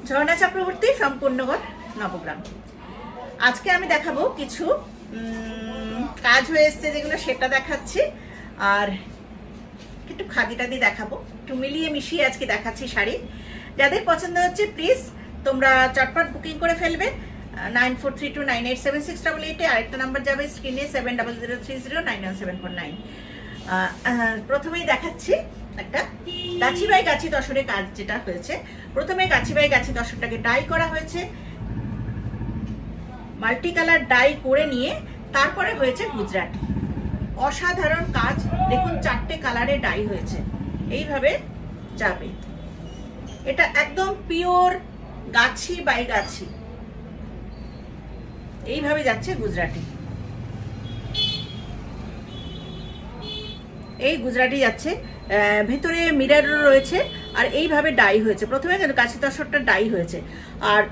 ঝর্ণা Chakraborty from পূর্ণগড় Nabagram. আজকে আমি দেখাবো কিছু কাজ হয়ে এসছে যেগুলো, সেটা দেখাচ্ছি। আর একটু খাদি টাদি দেখাবো, একটু মিলিয়ে মিশিয়ে আজকে দেখাচ্ছি শাড়ি। যাদের পছন্দ হচ্ছে প্লিজ তোমরা চটপট বুকিং করে ফেলবে 9432987688। আরেকটা নাম্বার যাবে স্ক্রিনে 7003091749। প্রথমেই দেখাচ্ছি একটা গাছি বাই গাছি তসরের কাজ যেটা হয়েছে। প্রথমে গাছি বাই গাছি তসরটাকে ডাই করা হয়েছে, মাল্টি কালার ডাই করে নিয়ে তারপরে হয়েছে গুজরাটি। অসাধারণ কাজ, দেখুন 4টে কালারে ডাই হয়েছে, এইভাবে যাবে। এটা একদম পিওর গাছি বাই গাছি, এইভাবে যাচ্ছে গুজরাটি। এই গুজরাটি যাচ্ছে, ভেতরে মিরর রয়েছে আর এইভাবে ডাই হয়েছে। প্রথমে কিন্তু গাছি তসরটা ডাই হয়েছে, আর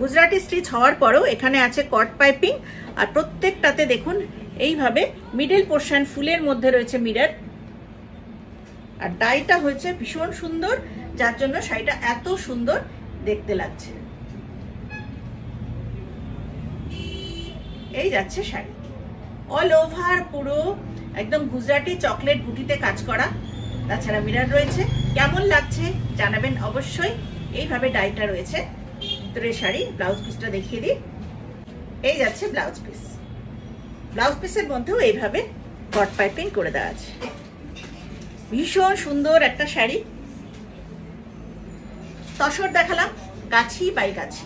গুজরাটি স্টিচ হওয়ার পরেও এখানে আছে কট পাইপিং। আর প্রত্যেকটাতে দেখুন এইভাবে মিডল পোর্শন ফুলের মধ্যে রয়েছে মিরর, আর ডাইটা হয়েছে ভীষণ সুন্দর, যার জন্য শাড়িটা এত সুন্দর দেখতে লাগছে। এই যাচ্ছে শাড়ি, অল ওভার পুরো একদম গুজরাটি চকলেট বুটিতে কাজ করা, তাছাড়া মিরর রয়েছে। কেমন লাগছে জানাবেন অবশ্যই। এইভাবে ডাইটা রয়েছে ভিতরে শাড়ি। ব্লাউজ পিসটা দেখিয়ে দিই, এই যাচ্ছে ব্লাউজ পিস। ব্লাউজ পিসের মধ্যেও এইভাবে কট পাইপিং করে দেওয়া আছে। ভীষণ সুন্দর একটা শাড়ি। তসর দেখালাম, গাছি বাই গাছি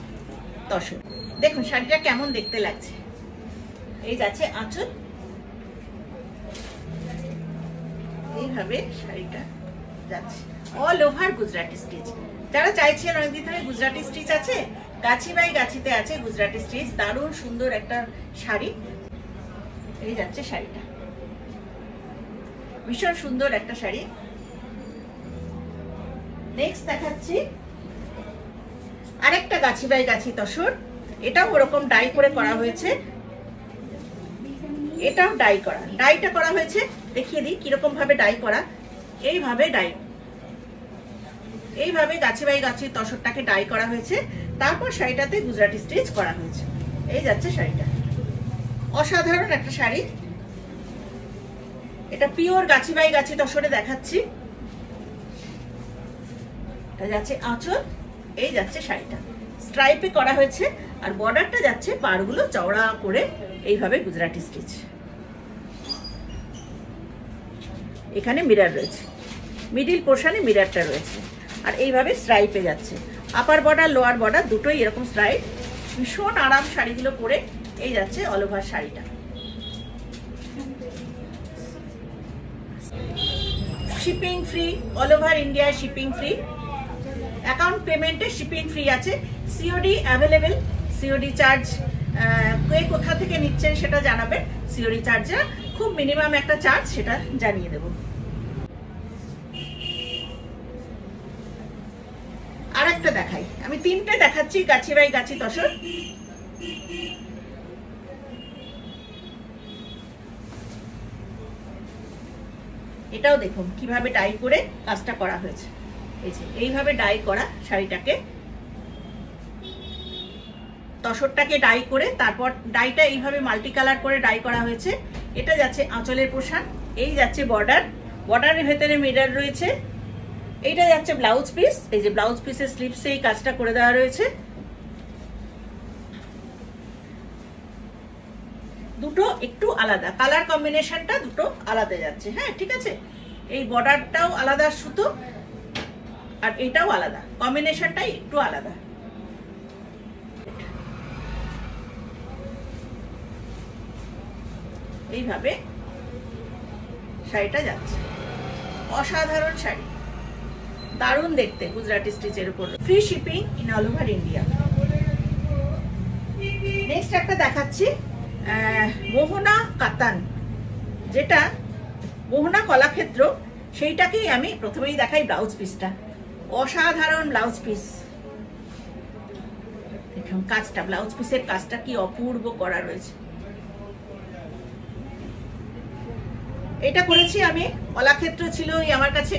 তসর। দেখুন শাড়িটা কেমন দেখতে লাগছে। এই যাচ্ছে আঁচল, এইভাবে শাড়িটা যাচ্ছে অল ওভার গুজরাটি স্টিচ। যারা চাইছেন অনেকদিন ধরে গুজরাটি স্টিচ আছে, গাছি বাই গাছিতে আছে গুজরাটি স্টিচ। দারুণ সুন্দর একটা শাড়ি। এই যাচ্ছে শাড়িটা, ভীষণ সুন্দর একটা শাড়ি। নেক্সট দেখাচ্ছি আরেকটা গাছি বাই গাছি তসর। এটাও ওরকম ডাই করে করা হয়েছে, এটাও ডাই করা। ডাইটা করা হয়েছে দেখিয়ে দিই কিরকম ভাবে ডাই করা। এইভাবে ডাই, এইভাবে গাছি বাই গাছি তসরটাকে ডাই করা হয়েছে, তারপর শাড়িটাতে গুজরাটি স্টিচ করা হয়েছে। এই যাচ্ছে শাড়িটা, অসাধারণ একটা শাড়ি। এটা পিওর গাছি বাই গাছি তসরে দেখাচ্ছি। এটা যাচ্ছে আঁচল, এই যাচ্ছে শাড়িটা। স্ট্রাইপে করা হয়েছে, আর বর্ডারটা যাচ্ছে পাড়গুলো চওড়া করে এইভাবে গুজরাটি স্টিচ। এখানে মিরর রয়েছে, মিডিল পোর্শনে মিররটা রয়েছে, আর এইভাবে স্ট্রাইপে যাচ্ছে। আপার বর্ডার লোয়ার বর্ডার দুটোই এরকম স্ট্রাইপ। ভীষণ আরাম শাড়িগুলো পরে। এই যাচ্ছে অল ওভার শাড়িটা। Shipping free, all over India shipping free. Account পেমেন্টে শিপিং ফ্রি আছে। COD available. সিওডি চার্জ কে কোথা থেকে নিচ্ছেন সেটা জানাবেন। সিওডি চার্জটা খুব মিনিমাম একটা চার্জ, সেটা জানিয়ে দেব। আর একটা দেখাই, আমি 3টে দেখাচ্ছি গাছি বাই গাছি তসর। এটাও দেখুন কিভাবে ডাই করে কাজটা করা হয়েছে। এই যে এইভাবে ডাই করা শাড়িটাকে, তসরটাকে ডাই করে তারপর ডাইটা এইভাবে মাল্টি কালার করে ডাই করা হয়েছে। এটা যাচ্ছে আঁচলের পোশাক, এই যাচ্ছে বর্ডার, বর্ডারের ভেতরে মিরর রয়েছে। এইটা যাচ্ছে ব্লাউজ পিস, এই যে ব্লাউজ পিসের স্লিপসে এই কাজটা করে দেওয়া রয়েছে। দুটো একটু আলাদা, কালার কম্বিনেশনটা দুটো আলাদা যাচ্ছে। হ্যাঁ ঠিক আছে, এই বর্ডারটাও আলাদা সুতো, আর এটাও আলাদা, কম্বিনেশনটাই একটু আলাদা। এইভাবে শাড়িটা যাচ্ছে, অসাধারণ শাড়ি, দারুণ দেখতে গুজরাটি স্টিচের উপর। Free shipping in all over India. Next একটা দেখাচ্ছি মোহনা কাতান, যেটা মোহনা কলাক্ষেত্র, সেইটাকেই আমি প্রথমেই দেখাই। ব্লাউজ পিসটা অসাধারণ ব্লাউজ পিস। দেখুন কাজটা, ব্লাউজ পিসের কাজটা কি অপূর্ব করা রয়েছে। এটা করেছি আমি, কলাক্ষেত্র ছিল আমার কাছে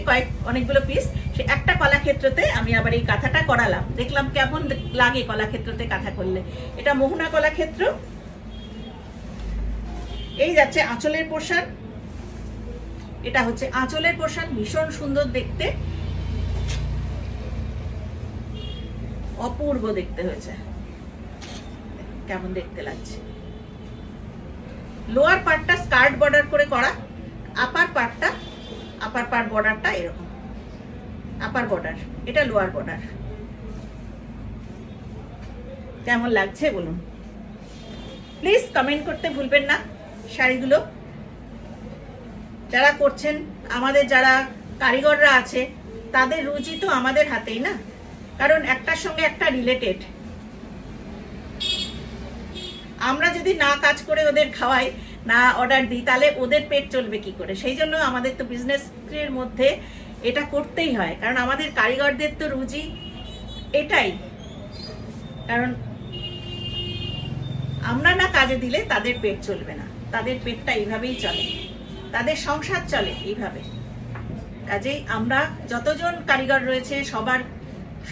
অনেকগুলো পিস, সে একটা কলাক্ষেত্রতে আমি আবার এই কাঁথাটা করালাম, দেখলাম কেমন লাগে কলাক্ষেত্রতে কাঁথা করলে। এটা মোহনা কলাক্ষেত্র। এই যাচ্ছে আঁচলের পোর্শন, এটা হচ্ছে আঁচলের পোর্শন, ভীষণ সুন্দর দেখতে, অপূর্ব দেখতে হয়েছে, কেমন দেখতে লাগছে। লোয়ার পার্টটা স্কার্ট বর্ডার করে করা, আপার পার্ট বর্ডারটা এরকম, আপার বর্ডার, এটা লোয়ার বর্ডার। কেমন লাগছে বলুন, প্লিজ কমেন্ট করতে ভুলবেন না। শাড়িগুলো যারা করছেন, আমাদের যারা কারিগররা আছে, তাদের রুচি তো আমাদের হাতেই না, কারণ একটার সঙ্গে একটা রিলেটেড। আমরা যদি না কাজ করে ওদের খাওয়াই, না অর্ডার দিই, তাহলে ওদের পেট চলবে কি করে? সেই জন্য আমাদের তো বিজনেসের মধ্যে এটা করতেই হয়, কারণ আমাদের কারিগরদের তো রুচি এটাই। কারণ আমরা না কাজে দিলে তাদের পেট চলবে না, তাদের পেটটা এইভাবেই চলে, তাদের সংসার চলে এইভাবে। কাজেই আমরা যতজন কারিগর রয়েছে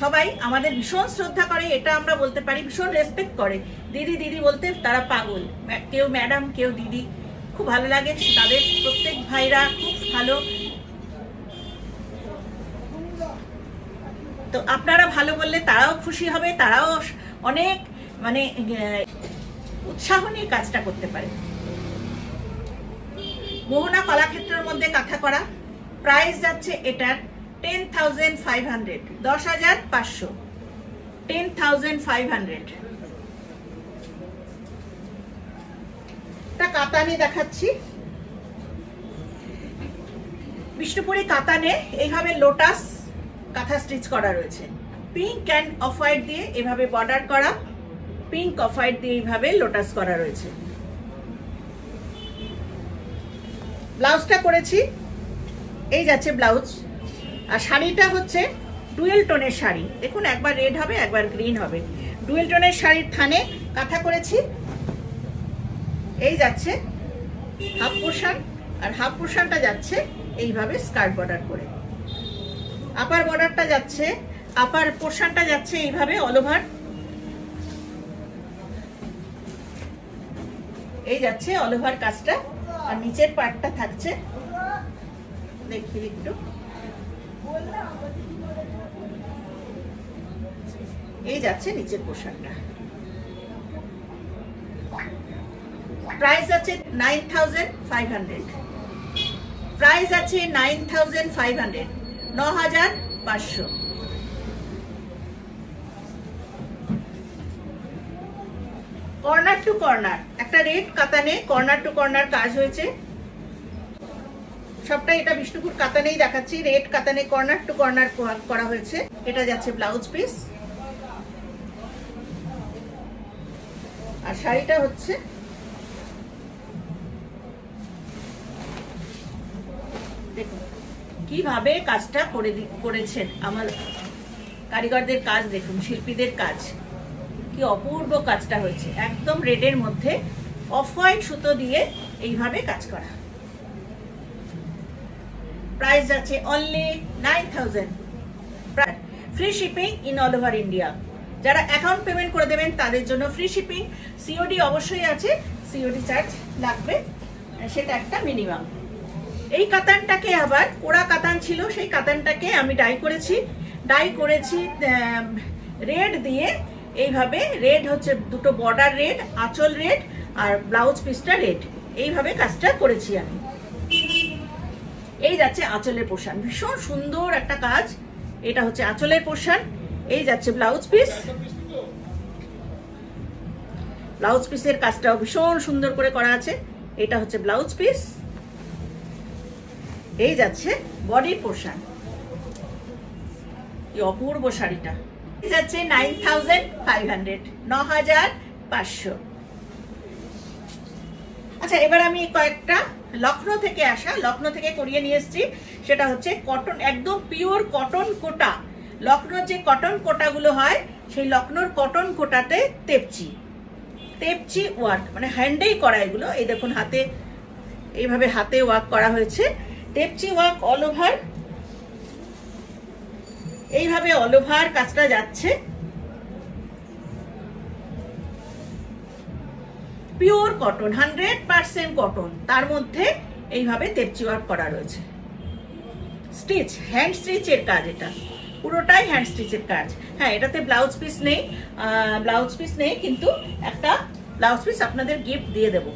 সবাই আমাদের ভীষণ শ্রদ্ধা করে, এটা আমরা বলতে পারি, ভীষণ রেসপেক্ট করে। দিদি দিদি বলতে তারা পাগল, কেউ ম্যাডাম, কেউ দিদি, খুব ভালো লাগে তাদের। প্রত্যেক ভাইরা খুব ভালো। তো আপনারা ভালো বললে তারাও খুশি হবে, তারাও অনেক মানে উৎসাহ নিয়ে কাজটা করতে পারে। মোহনা কলাক্ষেত্রের মধ্যে কাঁথা করা, প্রাইস যাচ্ছে এটার 10,500, 10,500, 10,500। কাতানে দেখাচ্ছি, বিষ্ণুপুরি কাতানে এইভাবে লোটাস কাঁথা স্টিচ করা রয়েছে, পিঙ্ক অ্যান্ড অফ হোয়াইট দিয়ে এভাবে বর্ডার করা, পিঙ্ক অফ হোয়াইট দিয়ে এইভাবে লোটাস করা রয়েছে। ব্লাউজটা করেছি, এই যাচ্ছে ব্লাউজ। আর শাড়িটা হচ্ছে ডুয়েল টোনের শাড়ি, দেখুন একবার রেড হবে একবার গ্রিন হবে। ডুয়েল টোনের শাড়ির থানে কাঁথা করেছি। এই যাচ্ছে হাফ পোর্শন, আর হাফ পোর্শনটা যাচ্ছে এইভাবে স্কার্ট বর্ডার করে। আপার বর্ডারটা যাচ্ছে, আপার পোর্শনটা যাচ্ছে এইভাবে অল ওভার। এই যাচ্ছে অল ওভার কাজটা, আর নিচের পার্টটা থাকছে, দেখি একটু, এই যাচ্ছে নিচের পোর্শনটা। প্রাইস আছে 9,500, প্রাইস আছে 9,500, 9,500। কর্নার টু কর্নার, একটা রেড কাতানে কর্নার টু কর্নার কাজ হয়েছে। সবটাই এটা বিষ্ণুপুর কাতানেই দেখাচ্ছি, রেড কাতানে কর্নার টু কর্নার করা হয়েছে। এটা যাচ্ছে ব্লাউজ পিস, আর শাড়িটা হচ্ছে দেখুন কিভাবে কাজটা করেছেন আমার কারিগরদের কাজ, দেখুন শিল্পীদের কাজ, কি অপূর্ব কাজটা হয়েছে। একদম রেডের মধ্যে অফ হোয়াইট সুতো দিয়ে এইভাবে কাজ করা। প্রাইস আছে only 9,000, free shipping in all over India. যারা অ্যাকাউন্ট পেমেন্ট করে দেবেন তাদের জন্য ফ্রি শিপিং। সিওডি অবশ্যই আছে, সিওডি চার্জ লাগবে, সেটা একটা মিনিমাম। এই কাতানটাকে আবার ওরা কাতান ছিল, সেই কাতানটাকে আমি ডাই করেছি রেড দিয়ে। এইভাবে রেড হচ্ছে দুটো বর্ডার রেড, আঁচল রেড, আর ব্লাউজ পিসটা রেড, এইভাবে কাজটা করেছি আমি। এই যাচ্ছে আঁচলের পোর্শন, ভীষণ সুন্দর একটা কাজ। এটা হচ্ছে আঁচলের পোর্শন, এই যাচ্ছে ব্লাউজ পিস। ব্লাউজ পিসের কাজটাও ভীষণ সুন্দর করে করা আছে। এটা হচ্ছে ব্লাউজ পিস, এই যাচ্ছে বডি পোর্শন। এই অপূর্ব শাড়িটা যাচ্ছে 9,500, 9,500। আচ্ছা, এবার আমি কয়েকটা লখনৌ থেকে আসা, লখনৌ থেকে করিয়ে নিয়ে এসেছি। সেটা হচ্ছে কটন, একদম পিওর কটন কোটা। লখনৌর যে কটন কোটাগুলো হয়, সেই লখনৌর কটন কোটাতে তেপচি ওয়ার্ক, মানে হ্যান্ডেই করা এগুলো। এই দেখুন হাতে, এইভাবে হাতে ওয়ার্ক করা হয়েছে, তেপচি ওয়ার্ক অল ওভার। এইভাবে অল ওভার কাজটা যাচ্ছে। পিওর কটন, 100% কটন, তার মধ্যে এইভাবে তেপচি ওয়ার্ক করা রয়েছে। স্টিচ, হ্যান্ড স্টিচের কাজ, এটা পুরোটাই হ্যান্ড স্টিচের কাজ। হ্যাঁ, এটাতে ব্লাউজ পিস নেই, কিন্তু একটা ব্লাউজ পিস আপনাদের গিফট দিয়ে দেব,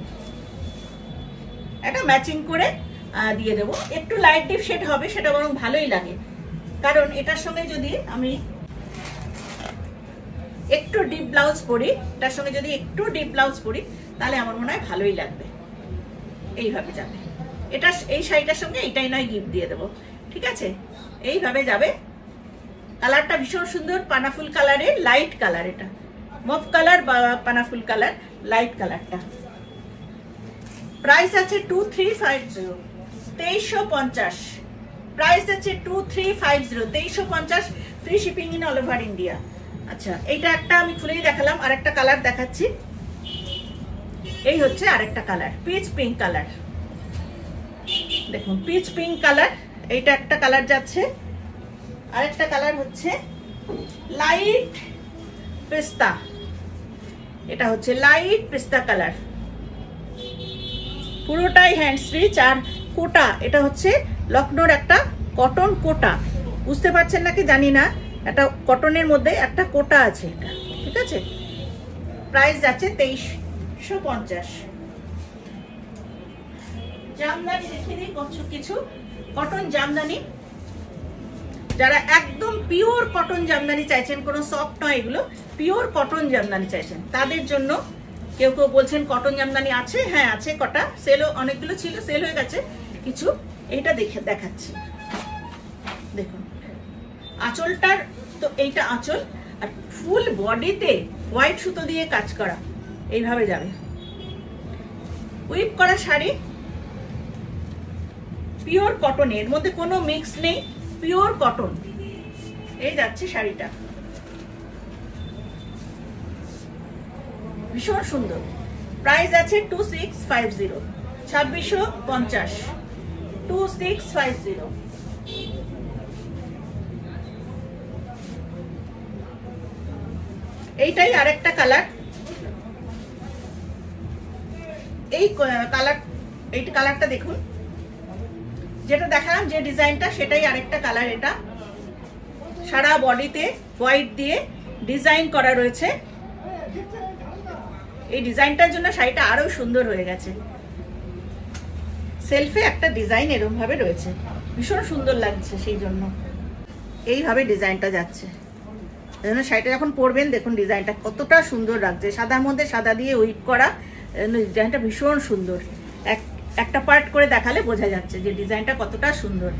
এটা ম্যাচিং করে দিয়ে দেব। একটু লাইট ডিপ শেড হবে, সেটা বরং ভালোই লাগে, কারণ এটার সঙ্গে যদি আমি একটু ডিপ ব্লাউজ পরি, এটার সঙ্গে যদি একটু ডিপ ব্লাউজ পরি, তাহলে আমার মনে হয় ভালোই লাগবে। এইভাবে যাবে, এটা এই শাড়িটার সঙ্গে এটাই নয় গিফট দিয়ে দেবো, ঠিক আছে? এইভাবে যাবে। কালারটা ভীষণ সুন্দর, পানাফুল কালারের লাইট কালার, এটা মফ কালার বা পানাফুল কালার, লাইট কালারটা। প্রাইস আছে 2350, 2350। প্রাইস আছে 2350, 2350, free shipping in all over India. আচ্ছা, এইটা একটা আমি খুলেই দেখালাম, আর একটা কালার দেখাচ্ছি। এই হচ্ছে আরেকটা কালার, পিচ পিঙ্ক কালার। দেখুন, পিচ পিঙ্ক কালার, এইটা একটা কালার যাচ্ছে। আরেকটা কালার হচ্ছে লাইট পেস্তা, এটা হচ্ছে লাইট পেস্তা কালার, পুরোটাই হ্যান্ড স্টিচ আর কোটা। এটা হচ্ছে লখনৌর একটা কটন কোটা, বুঝতে পারছেন নাকি জানি না, একটা কটনের মধ্যে একটা কোটা আছে এটা, ঠিক আছে? প্রাইস আছে 2350। জামদানি দেখিয়ে দিই কিছু, কটন জামদানি। যারা একদম পিওর কটন জামদানি চাইছেন, কোনো সফট নয় এগুলো, পিওর কটন জামদানি চাইছেন, তাদের জন্য। কেউ কেউ বলছেন কটন জামদানি আছে, হ্যাঁ আছে কটা, সেলও অনেকগুলো ছিল, সেল হয়ে গেছে কিছু। এইটা দেখাচ্ছি, দেখুন আঁচলটার, তো এইটা আঁচল, আর ফুল বডিতে হোয়াইট সুতো দিয়ে কাজ করা, এইভাবে যাবে। উইপ করা শাড়ি, পিওর কটন, এর মধ্যে কোনো মিক্স নেই, পিওর কটন। এই যাচ্ছে শাড়িটা, ভীষণ সুন্দর। প্রাইস আছে 2650, 2650, 2650। এইটাই আরেকটা কালার, এই কালারটা দেখুন, যেটা দেখালাম যে ডিজাইনটা, সেটাই আরেকটা কালার। এটা সারা বডিতে হোয়াইট দিয়ে ডিজাইন করা রয়েছে। এই ডিজাইনটার জন্য শাড়িটা আরো সুন্দর হয়ে গেছে। সেলফে একটা ডিজাইন এরকম ভাবে রয়েছে, ভীষণ সুন্দর লাগছে, সেই জন্য এইভাবে ডিজাইনটা যাচ্ছে। এজন্য শাড়িটা যখন পরবেন, দেখুন ডিজাইনটা কতটা সুন্দর লাগছে, সাদার মধ্যে সাদা দিয়ে উইপ করা, ডিজাইনটা ভীষণ সুন্দর। একটা পার্ট করে দেখালে বোঝা যাচ্ছে যে ডিজাইনটা কতটা সুন্দর।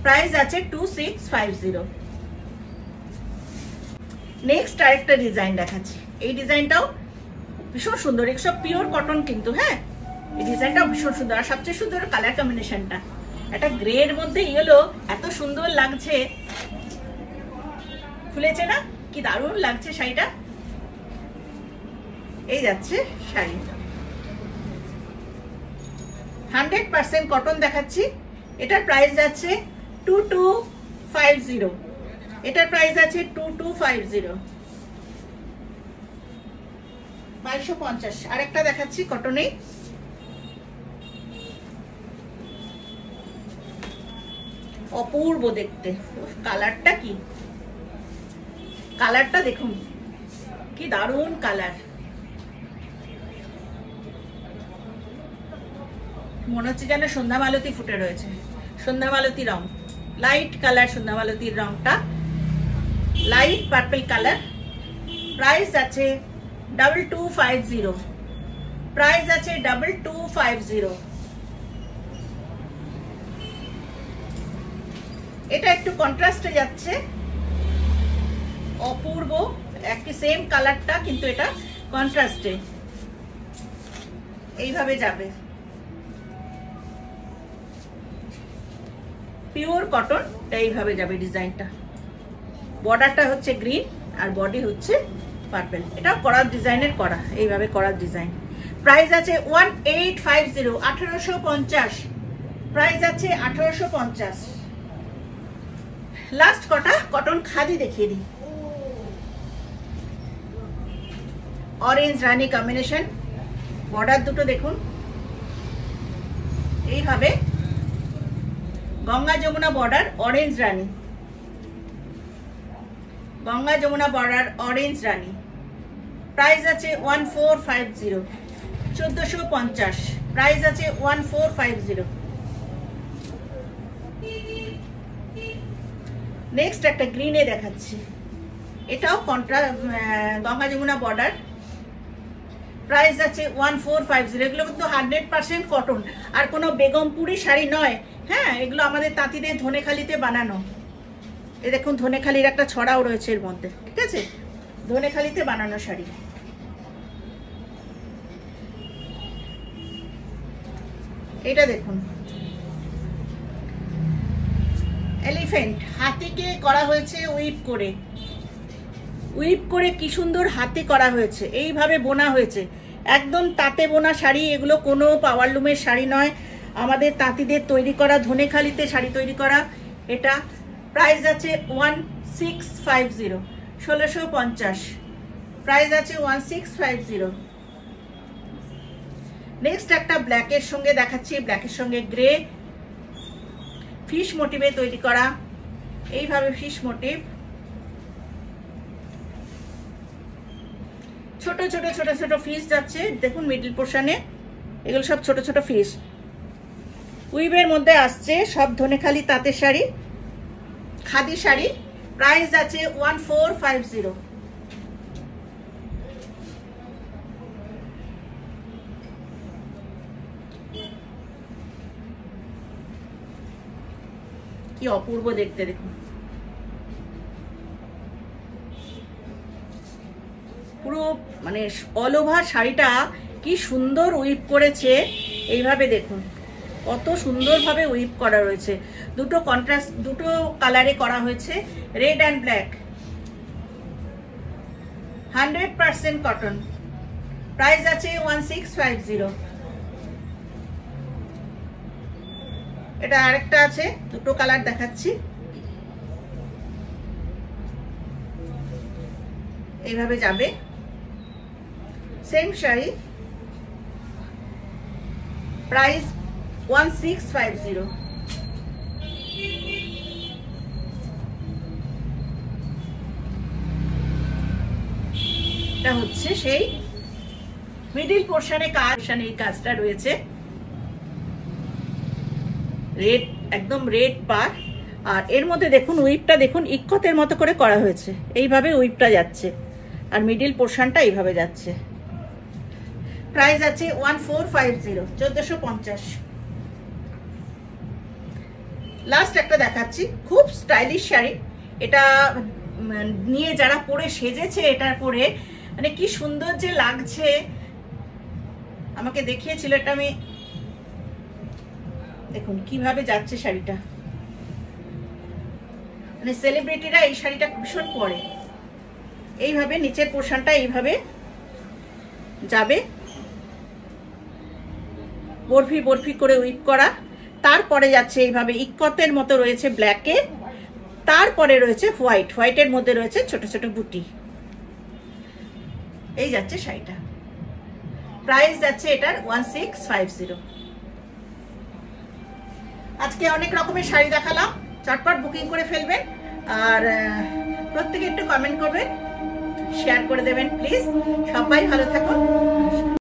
প্রাইস আছে 2650। নেক্সট আরেকটা ডিজাইন দেখাচ্ছি, এই ডিজাইনটাও ভীষণ সুন্দর, এসব পিওর কটন কিন্তু। হ্যাঁ, এই ডিজাইনটাও ভীষণ সুন্দর, আর সবচেয়ে সুন্দর কালার কম্বিনেশনটা, একটা গ্রে এর মধ্যে ইয়েলো, এত সুন্দর লাগছে, খুলেছে না, কি দারুণ লাগছে শাড়িটা। এই যাচ্ছে শাড়ি, 100% কটন দেখাচ্ছি। এটার প্রাইস যাচ্ছে 2250, এটার প্রাইস আছে 2250, 2250। আরেকটা দেখাচ্ছি কটনে, অপূর্ব দেখতে, কালারটা কি, কালারটা দেখুন কি দারুণ কালার, মনে হচ্ছে যেন সন্ধ্যা মালতী ফুটে রয়েছে, সন্ধ্যা মালতী রং, লাইট কালার, সন্ধ্যা মালতীর রংটা লাইট পার্পল কালার। প্রাইস আছে 2250, প্রাইস আছে 2250। এটা একটু কন্ট্রাস্টে যাচ্ছে, অপূর্ব, একই সেম কালারটা কিন্তু এটা কন্ট্রাস্টে, এইভাবে যাবে। পিওর কটন, এইভাবে যাবে ডিজাইনটা। বর্ডারটা হচ্ছে গ্রিন আর বডি হচ্ছে পার্পল, এটা করার ডিজাইনের করা, এইভাবে করার ডিজাইন। প্রাইস আছে 1850, 1850, প্রাইস আছে 1850। লাস্ট কটা কটন খাদি দেখিয়ে দিই। অরেঞ্জ রানী কম্বিনেশন, বর্ডার দুটো দেখুন এইভাবে, গঙ্গা যমুনা বর্ডার অরেঞ্জ রানী, গঙ্গা যমুনা বর্ডার অরেঞ্জ রানী। প্রাইস আছে 1450, 1450 প্রাইস আছে 1450। নেক্সট একটা গ্রিনে দেখাচ্ছি, এটাও গঙ্গা যমুনা বর্ডার, প্রাইস আছে 1450। এগুলো কিন্তু 100% কটন, আর কোনো বেগমপুরি শাড়ি নয়। হ্যাঁ, এগুলো আমাদের তাঁতিদের ধনেখালিতে বানানো। এ দেখুন ধনেখালির একটা ছড়াও রয়েছে এর মধ্যে, ঠিক আছে, ধনেখালিতে বানানো শাড়ি। এটা দেখুন এলিফ্যান্ট, হাতিকে করা হয়েছে উইপ করে, উইপ করে কি সুন্দর হাতে করা হয়েছে, এইভাবে বোনা হয়েছে, একদম তাঁতে বোনা শাড়ি। এগুলো কোনো পাওয়ারলুমের শাড়ি নয়, আমাদের তাঁতিদের তৈরি করা, ধনেখালিতে শাড়ি তৈরি করা। এটা প্রাইস আছে 1650, 1650 প্রাইস আছে 1650। নেক্সট একটা ব্ল্যাকের সঙ্গে দেখাচ্ছি, ব্ল্যাকের সঙ্গে গ্রে, ফিশ মোটিভে তৈরি করা, এইভাবে ফিশ মোটিভ, ছোট ছোট ছোট ছোট ফিশ যাচ্ছে দেখুন মিডল পোর্শনে, এগুলো সব ছোট ছোট ফিশ। উইভের মধ্যে আসছে সব ধনেখালি তাঁতের শাড়ি, খাদি শাড়ি। প্রাইস আছে 1450। কি অপূর্ব দেখতে দেখুন, পুরো মানে অল ওভার শাড়িটা কি সুন্দর উইপ করেছে। এইভাবে দেখুন কত সুন্দরভাবে উইপ করা রয়েছে, দুটো কন্ট্রাস্ট, দুটো কালারে করা হয়েছে, red and black, 100% cotton. Price আছে 1650। এটা আরেকটা আছে, দুটো কালার দেখাচ্ছি, এইভাবে যাবে, সেম শাড়ি, প্রাইস 1650। এটা হচ্ছে সেই মিডিল পোর্শনে এই কাজটা রয়েছে, রেড, একদম রেড পার। আর এর মধ্যে দেখুন উইপটা দেখুন ইক্কতের মতো করে করা হয়েছে, এইভাবে উইপটা যাচ্ছে আর মিডিল পোর্শনটা এইভাবে যাচ্ছে। প্রাইস আছে 1450, 1450। লাস্ট একটা দেখাচ্ছি, খুব স্টাইলিশ শাড়ি। এটা নিয়ে যারা পরে সেজেছে, এটার পরে মানে কি সুন্দর যে লাগছে, আমাকে দেখিয়েছিল। এটা আমি দেখুন কিভাবে যাচ্ছে শাড়িটা, মানে সেলিব্রিটিরা এই শাড়িটা ভীষণ পরে। এইভাবে নিচের পোর্শনটা এইভাবে যাবে, বরফি বরফি করে উইপ করা, তারপরে যাচ্ছে এইভাবে ইক্কতের মতো রয়েছে ব্ল্যাকে, তারপরে রয়েছে হোয়াইট, হোয়াইটের মধ্যে রয়েছে ছোট ছোট বুটি। এই যাচ্ছে শাড়িটা, প্রাইস যাচ্ছে এটার 1650। আজকে অনেক রকমের শাড়ি দেখালাম, চটপট বুকিং করে ফেলবেন, আর প্রত্যেকে একটু কমেন্ট করবেন, শেয়ার করে দেবেন প্লিজ। সবাই ভালো থাকুন।